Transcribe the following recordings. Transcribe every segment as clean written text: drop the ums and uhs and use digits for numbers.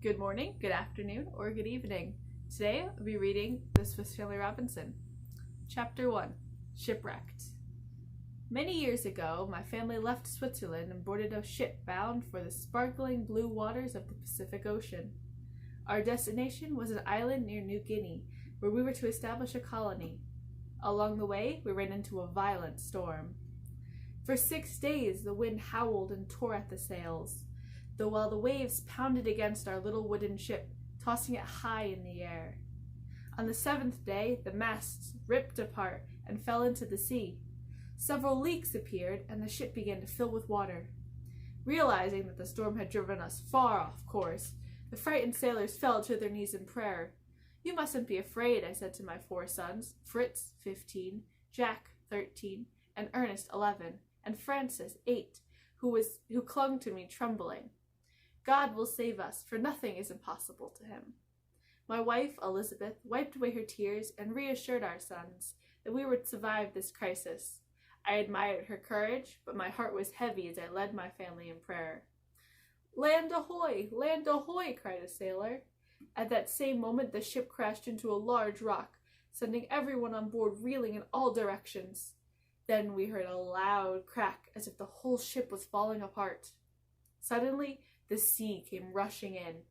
Good morning, good afternoon, or good evening. Today I'll be reading The Swiss Family Robinson. Chapter 1, Shipwrecked. Many years ago, my family left Switzerland and boarded a ship bound for the sparkling blue waters of the Pacific Ocean. Our destination was an island near New Guinea, where we were to establish a colony. Along the way, we ran into a violent storm. For 6 days, the wind howled and tore at the sails, while the waves pounded against our little wooden ship, tossing it high in the air. On the 7th day, the masts ripped apart and fell into the sea. Several leaks appeared, and the ship began to fill with water. Realizing that the storm had driven us far off course, the frightened sailors fell to their knees in prayer. "You mustn't be afraid," I said to my 4 sons, Fritz, 15, Jack, 13, and Ernest, 11, and Francis, 8, who clung to me trembling. "God will save us, for nothing is impossible to him." My wife, Elizabeth, wiped away her tears and reassured our sons that we would survive this crisis. I admired her courage, but my heart was heavy as I led my family in prayer. "Land ahoy! Land ahoy!" cried a sailor. At that same moment, the ship crashed into a large rock, sending everyone on board reeling in all directions. Then we heard a loud crack, as if the whole ship was falling apart. Suddenly, the sea came rushing in.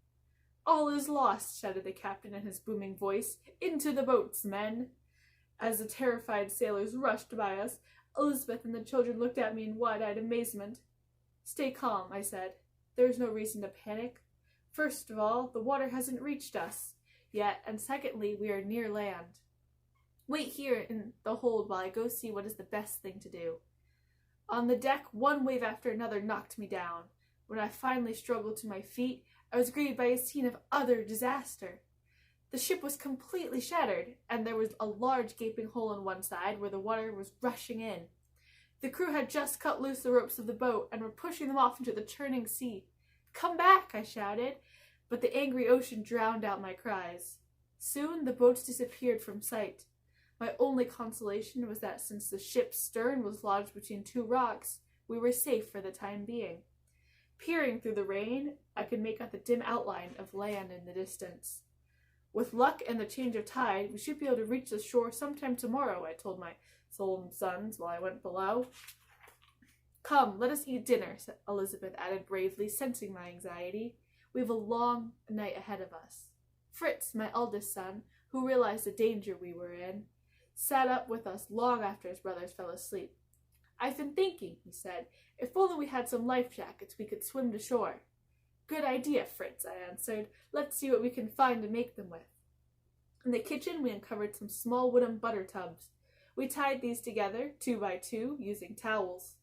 "All is lost!" shouted the captain in his booming voice. "Into the boats, men!" As the terrified sailors rushed by us, Elizabeth and the children looked at me in wide-eyed amazement. "Stay calm," I said. "There is no reason to panic. First of all, the water hasn't reached us yet, and secondly, we are near land. Wait here in the hold while I go see what is the best thing to do." On the deck, one wave after another knocked me down. When I finally struggled to my feet, I was greeted by a scene of utter disaster. The ship was completely shattered, and there was a large gaping hole in one side where the water was rushing in. The crew had just cut loose the ropes of the boat and were pushing them off into the churning sea. "Come back!" I shouted, but the angry ocean drowned out my cries. Soon the boats disappeared from sight. My only consolation was that since the ship's stern was lodged between 2 rocks, we were safe for the time being. Peering through the rain, I could make out the dim outline of land in the distance. "With luck and the change of tide, we should be able to reach the shore sometime tomorrow," I told my solemn sons while I went below. "Come, let us eat dinner," Elizabeth added bravely, sensing my anxiety. "We have a long night ahead of us." Fritz, my eldest son, who realized the danger we were in, sat up with us long after his brothers fell asleep. "I've been thinking," he said, "if only we had some life jackets, we could swim to shore." "Good idea, Fritz," I answered. "Let's see what we can find to make them with." In the kitchen, we uncovered some small wooden butter tubs. We tied these together, 2 by 2, using towels.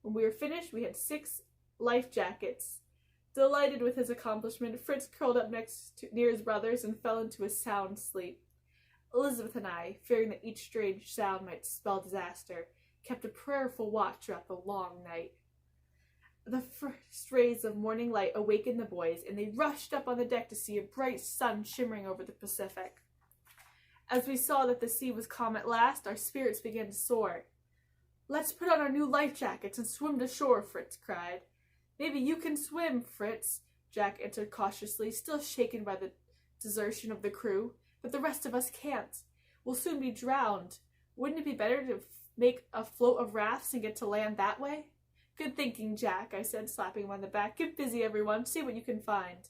When we were finished, we had 6 life jackets. Delighted with his accomplishment, Fritz curled up near his brothers and fell into a sound sleep. Elizabeth and I, fearing that each strange sound might spell disaster, kept a prayerful watch throughout the long night. The first rays of morning light awakened the boys, and they rushed up on the deck to see a bright sun shimmering over the Pacific. As we saw that the sea was calm at last, our spirits began to soar. "Let's put on our new life jackets and swim to shore," Fritz cried. "Maybe you can swim, Fritz," Jack answered cautiously, still shaken by the desertion of the crew. "But the rest of us can't. We'll soon be drowned. Wouldn't it be better to make a float of rafts and get to land that way?" "Good thinking, Jack," I said, slapping him on the back. "Get busy, everyone. See what you can find."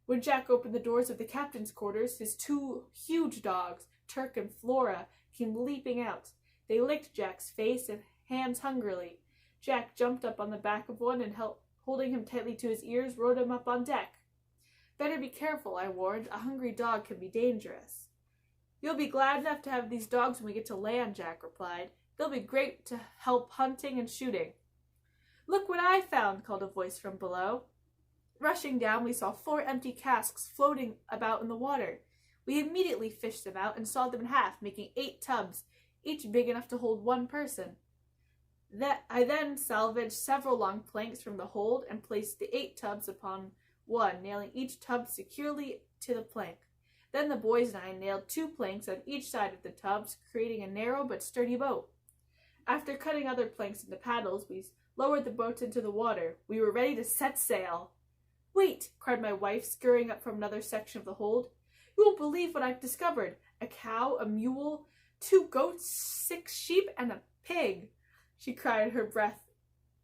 When Jack opened the doors of the captain's quarters, his 2 huge dogs, Turk and Flora, came leaping out. They licked Jack's face and hands hungrily. Jack jumped up on the back of one and, holding him tightly to his ears, rode him up on deck. "Better be careful," I warned. "A hungry dog can be dangerous." "You'll be glad enough to have these dogs when we get to land," Jack replied. "They'll be great to help hunting and shooting." "Look what I found," called a voice from below. Rushing down, we saw 4 empty casks floating about in the water. We immediately fished them out and sawed them in half, making 8 tubs, each big enough to hold 1 person. I then salvaged several long planks from the hold and placed the 8 tubs upon one, nailing each tub securely to the plank. Then the boys and I nailed 2 planks on each side of the tubs, creating a narrow but sturdy boat. After cutting other planks into paddles, we lowered the boats into the water. We were ready to set sail. "Wait!" cried my wife, scurrying up from another section of the hold. "You won't believe what I've discovered. A cow, a mule, 2 goats, 6 sheep, and a pig." She caught her breath,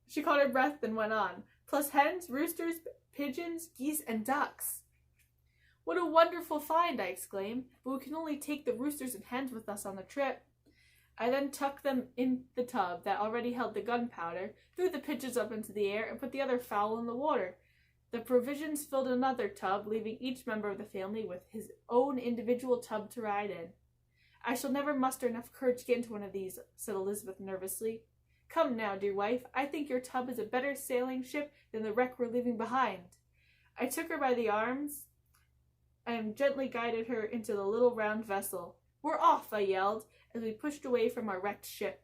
then went on. "Plus hens, roosters, pigeons, geese, and ducks." "What a wonderful find!" I exclaimed. "But we can only take the roosters and hens with us on the trip." I then tucked them in the tub that already held the gunpowder, threw the pigeons up into the air, and put the other fowl in the water. The provisions filled another tub, leaving each member of the family with his own individual tub to ride in. "I shall never muster enough courage to get into one of these," said Elizabeth nervously. "Come now, dear wife, I think your tub is a better sailing ship than the wreck we're leaving behind." I took her by the arms and gently guided her into the little round vessel. "We're off!" I yelled, as we pushed away from our wrecked ship.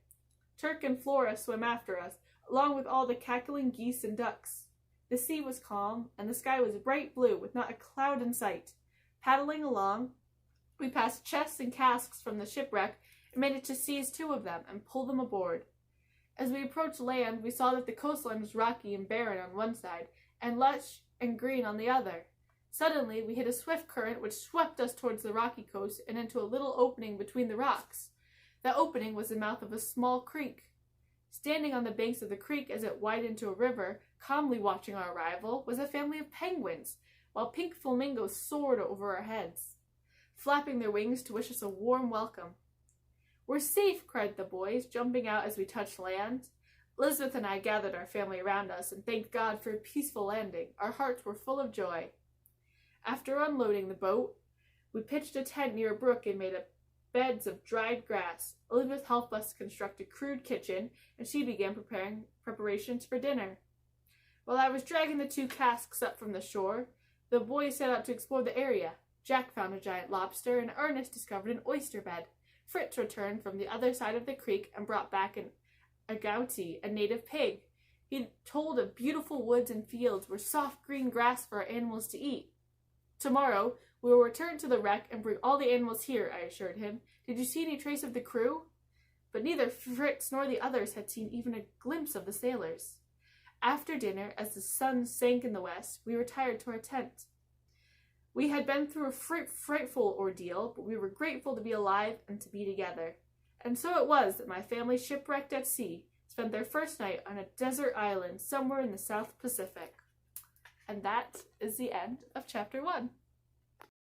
Turk and Flora swam after us, along with all the cackling geese and ducks. The sea was calm, and the sky was bright blue, with not a cloud in sight. Paddling along, we passed chests and casks from the shipwreck and managed to seize 2 of them and pull them aboard. As we approached land, we saw that the coastline was rocky and barren on one side, and lush and green on the other. Suddenly, we hit a swift current which swept us towards the rocky coast and into a little opening between the rocks. That opening was the mouth of a small creek. Standing on the banks of the creek as it widened to a river, calmly watching our arrival, was a family of penguins, while pink flamingos soared over our heads, flapping their wings to wish us a warm welcome. "We're safe!" cried the boys, jumping out as we touched land. Elizabeth and I gathered our family around us and thanked God for a peaceful landing. Our hearts were full of joy. After unloading the boat, we pitched a tent near a brook and made beds of dried grass. Elizabeth helped us construct a crude kitchen, and she began preparations for dinner. While I was dragging the 2 casks up from the shore, the boys set out to explore the area. Jack found a giant lobster, and Ernest discovered an oyster bed. Fritz returned from the other side of the creek and brought back a gouty, a native pig. He told of beautiful woods and fields where soft green grass for our animals to eat. "Tomorrow, we will return to the wreck and bring all the animals here," I assured him. "Did you see any trace of the crew?" But neither Fritz nor the others had seen even a glimpse of the sailors. After dinner, as the sun sank in the west, we retired to our tent. We had been through a frightful ordeal, but we were grateful to be alive and to be together. And so it was that my family, shipwrecked at sea, spent their first night on a desert island somewhere in the South Pacific. And that is the end of chapter 1.